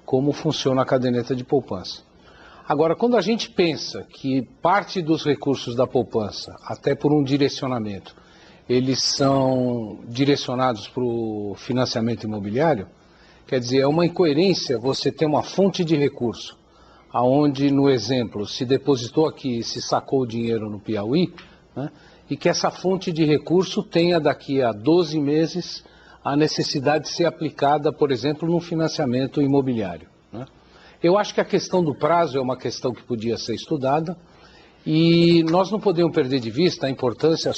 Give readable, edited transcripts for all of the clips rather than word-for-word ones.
como funciona a caderneta de poupança. Agora, quando a gente pensa que parte dos recursos da poupança, até por um direcionamento, eles são direcionados para o financiamento imobiliário, quer dizer, é uma incoerência você ter uma fonte de recurso, aonde, no exemplo, se depositou aqui e se sacou o dinheiro no Piauí, né, e que essa fonte de recurso tenha daqui a 12 meses a necessidade de ser aplicada, por exemplo, no financiamento imobiliário, né? Eu acho que a questão do prazo é uma questão que podia ser estudada e nós não podemos perder de vista a importância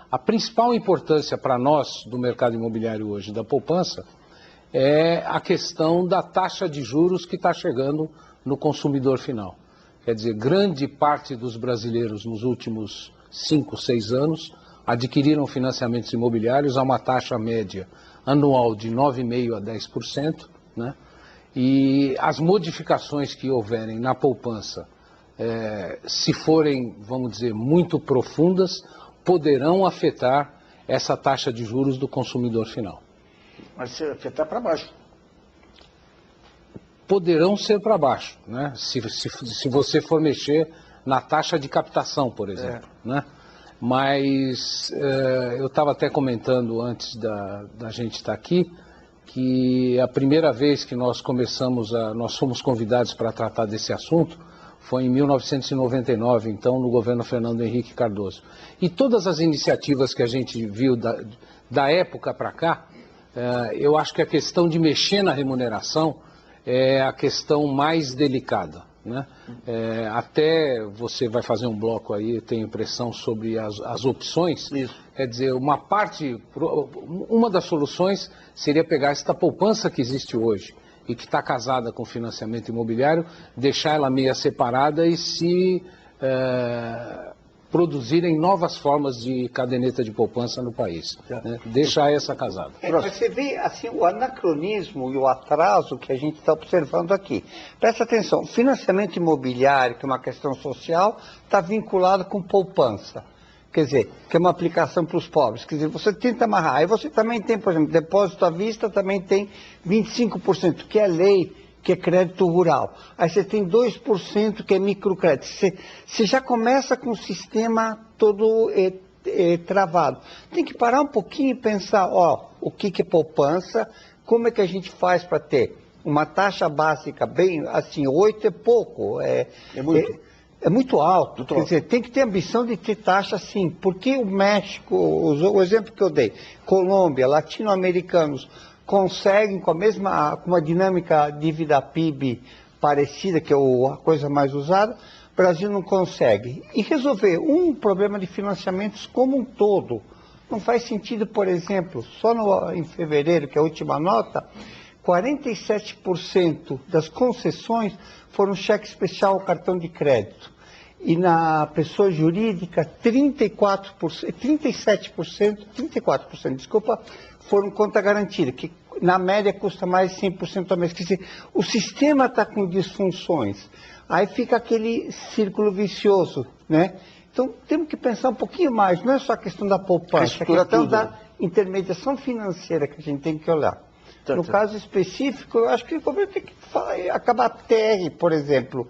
a principal importância para nós do mercado imobiliário hoje, da poupança, é a questão da taxa de juros que está chegando no consumidor final. Quer dizer, grande parte dos brasileiros nos últimos 5, 6 anos adquiriram financiamentos imobiliários a uma taxa média anual de 9,5% a 10%, né? E as modificações que houverem na poupança, se forem, vamos dizer, muito profundas, poderão afetar essa taxa de juros do consumidor final. Mas se afetar para baixo. Poderão ser para baixo, né? Se você for mexer na taxa de captação, por exemplo, né? Mas eu estava até comentando antes da gente estar aqui, que a primeira vez que nós fomos convidados para tratar desse assunto foi em 1999, então no governo Fernando Henrique Cardoso. E todas as iniciativas que a gente viu da época para cá, eu acho que a questão de mexer na remuneração é a questão mais delicada, né? Até você vai fazer um bloco aí, eu tenho impressão, sobre as opções. Isso. Quer dizer, uma das soluções seria pegar esta poupança que existe hoje e que está casada com financiamento imobiliário, deixar ela meia separada e se produzirem novas formas de caderneta de poupança no país, né? Deixar essa casada. Mas você vê assim, o anacronismo e o atraso que a gente está observando aqui. Presta atenção, financiamento imobiliário, que é uma questão social, está vinculado com poupança. Quer dizer, que é uma aplicação para os pobres. Quer dizer, você tenta amarrar. Aí você também tem, por exemplo, depósito à vista, também tem 25%, que é lei, que é crédito rural. Aí você tem 2% que é microcrédito. Você já começa com o sistema todo travado. Tem que parar um pouquinho e pensar, o que é poupança, como é que a gente faz para ter uma taxa básica bem, assim, 8 é pouco. É muito alto. Quer dizer, tem que ter ambição de ter taxa sim. Porque o México, o exemplo que eu dei, Colômbia, latino-americanos, conseguem com uma dinâmica dívida PIB parecida, que é a coisa mais usada, o Brasil não consegue. E resolver um problema de financiamentos como um todo. Não faz sentido, por exemplo, só em fevereiro, que é a última nota, 47% das concessões foram cheque especial ou cartão de crédito. E na pessoa jurídica, 34%, desculpa, foram conta garantida, que na média custa mais de 100% ao mês. Quer dizer, o sistema está com disfunções. Aí fica aquele círculo vicioso, né? Então temos que pensar um pouquinho mais, não é só a questão da poupança, é a questão da intermediação financeira que a gente tem que olhar. No caso específico, eu acho que o governo tem que acabar a TR, por exemplo.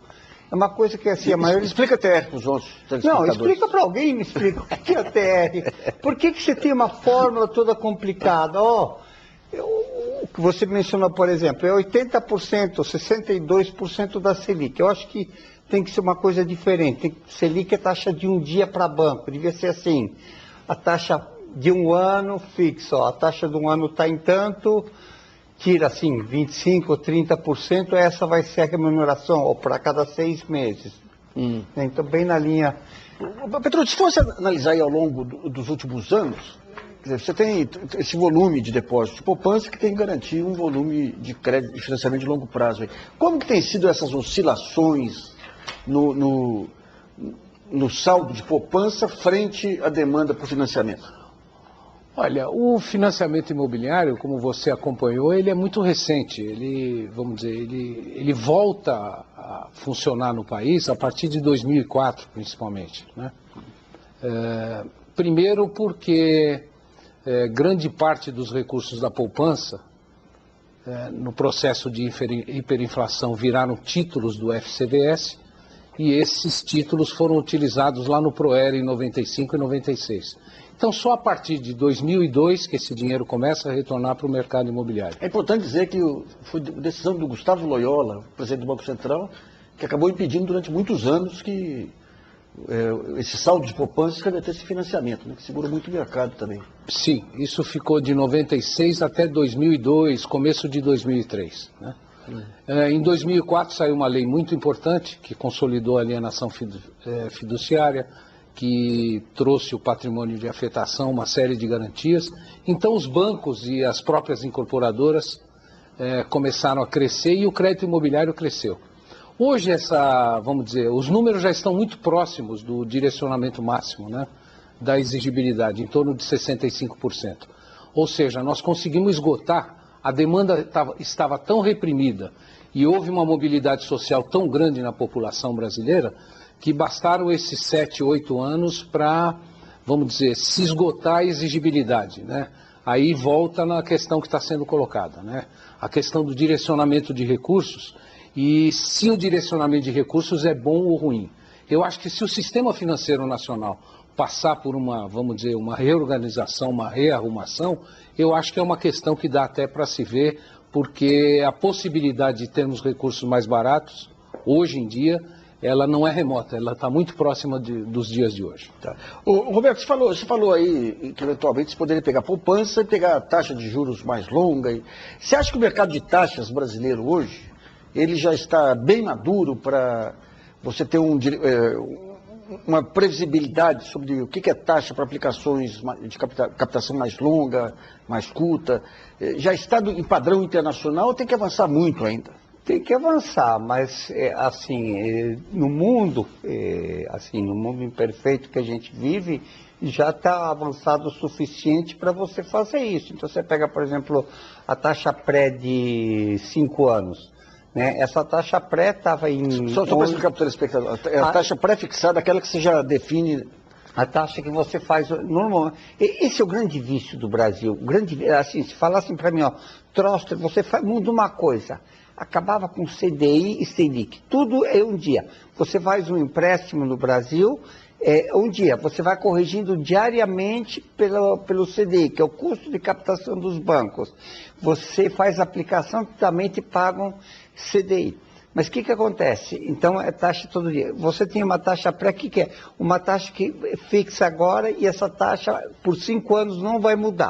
É uma coisa que assim, a maioria... Explica a TR para os outros telespectadores. Não, explica para alguém, me explica o que é a TR. Por que você tem uma fórmula toda complicada? O que você mencionou, por exemplo, é 80%, 62% da Selic. Eu acho que tem que ser uma coisa diferente. Selic é taxa de um dia para banco, devia ser assim. A taxa de um ano fixa, a taxa de um ano está em tanto... tira assim 25% ou 30%, essa vai ser a remuneração para cada 6 meses. Então, bem na linha. Petrônio, se fosse analisar aí ao longo dos últimos anos, quer dizer, você tem esse volume de depósito de poupança que tem que garantir um volume de crédito e financiamento de longo prazo. Aí. Como que tem sido essas oscilações no saldo de poupança frente à demanda por financiamento? Olha, o financiamento imobiliário, como você acompanhou, ele é muito recente. Ele, vamos dizer, ele volta a funcionar no país a partir de 2004, principalmente, né? Primeiro porque grande parte dos recursos da poupança no processo de hiperinflação, viraram títulos do FCVS, e esses títulos foram utilizados lá no Proer em 95 e 96. Então, só a partir de 2002 que esse dinheiro começa a retornar para o mercado imobiliário. É importante dizer que foi decisão do Gustavo Loyola, presidente do Banco Central, que acabou impedindo durante muitos anos que esse saldo de poupança revertesse financiamento, né, que segura muito o mercado também. Sim, isso ficou de 96 até 2002, começo de 2003. Né? Em 2004 saiu uma lei muito importante que consolidou a alienação fiduciária, que trouxe o patrimônio de afetação, uma série de garantias. Então os bancos e as próprias incorporadoras começaram a crescer e o crédito imobiliário cresceu. Hoje vamos dizer, os números já estão muito próximos do direcionamento máximo, né, da exigibilidade, em torno de 65%. Ou seja, nós conseguimos esgotar, a demanda estava tão reprimida e houve uma mobilidade social tão grande na população brasileira que bastaram esses 7, 8 anos para, vamos dizer, se esgotar a exigibilidade, né? Aí volta na questão que está sendo colocada, né? A questão do direcionamento de recursos, e se o direcionamento de recursos é bom ou ruim. Eu acho que se o sistema financeiro nacional passar por vamos dizer, uma reorganização, uma rearrumação, eu acho que é uma questão que dá até para se ver, porque a possibilidade de termos recursos mais baratos, hoje em dia, ela não é remota, ela está muito próxima dos dias de hoje. Tá. Roberto, você falou aí que eventualmente você poderia pegar poupança e pegar a taxa de juros mais longa. Você acha que o mercado de taxas brasileiro hoje, ele já está bem maduro para você ter uma previsibilidade sobre o que é taxa para aplicações de captação mais longa, mais curta? Já está em padrão internacional ou tem que avançar muito ainda? Tem que avançar, mas no mundo imperfeito que a gente vive, já está avançado o suficiente para você fazer isso. Então você pega, por exemplo, a taxa pré de 5 anos. Né? Essa taxa pré estava em... Só para explicar para o telespectador, a taxa pré-fixada, aquela que você já define... A taxa que você faz normalmente. Esse é o grande vício do Brasil. Se falassem para mim, Troster, você muda uma coisa. Acabava com CDI e Selic. Tudo é um dia. Você faz um empréstimo no Brasil, um dia. Você vai corrigindo diariamente pelo CDI, que é o custo de captação dos bancos. Você faz aplicação que também te pagam CDI. Mas o que acontece? Então é taxa todo dia. Você tem uma taxa pré, que é? Uma taxa que fixa agora e essa taxa por 5 anos não vai mudar.